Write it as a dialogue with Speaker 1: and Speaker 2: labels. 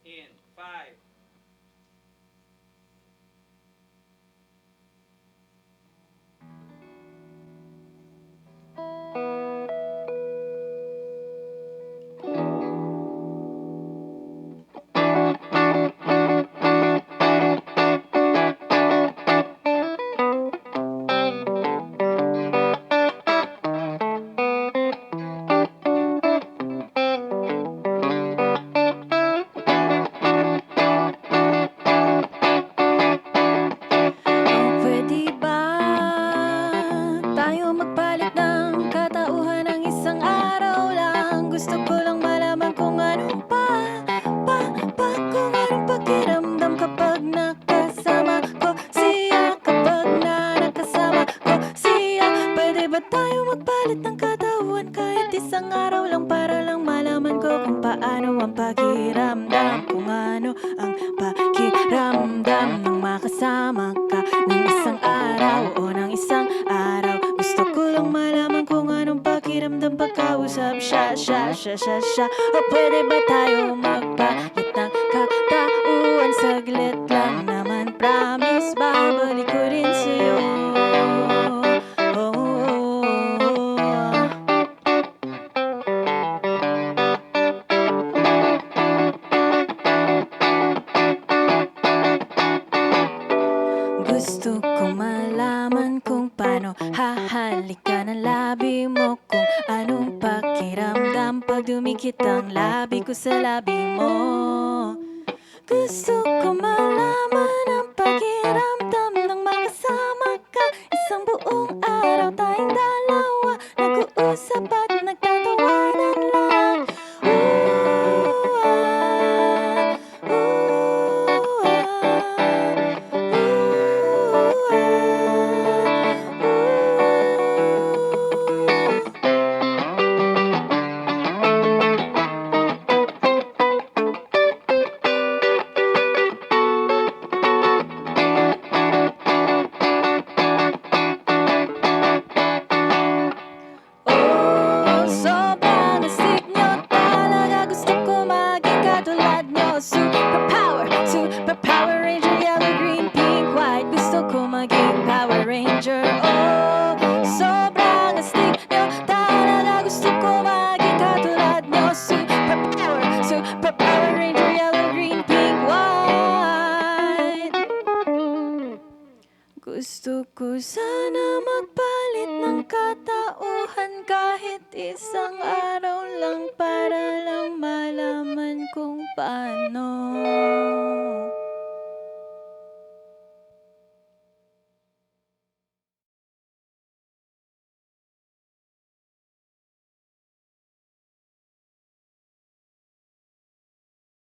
Speaker 1: in 5.
Speaker 2: Pwede ba tayo magpalit ng katauhan ng isang araw lang? Gusto ko lang malaman kung anong kung anong pakiramdam kapag nakasama ko siya, kapag nakasama ko siya. Pwede ba tayo magpalit ng katauhan kahit isang araw lang para lang malaman ko kung paano ang pakiramdam, kung ano ang pakiramdam nang makasama ka ng isang araw o ng isang araw. Gusto ko lang malaman kung anong pakiramdam pagkausap siya. O pwede ba tayo magpalit ng katauhan? Saglit lang naman, promise babalik ko rin sa'yo. Gusto kong malaman kung paano hahalikan ang labi mo, kung anong pakiramdam pag dumikit ang labi ko sa labi mo. Gusto ko malaman ang pakiramdam nang makasama ka isang buong araw, tayong dalawa nag-uusap at nagtatawanan lang. Sobrang astig nyo talaga, gusto ko maging katulad nyo. Super Power Ranger, yellow, green, pink, white. Gusto ko maging Power Ranger. Oh, sobrang astig nyo talaga, gusto ko maging katulad nyo. Super Power Ranger, yellow, green, pink, white. Gusto ko sana magpalit ng katauhan kahit isang araw lang para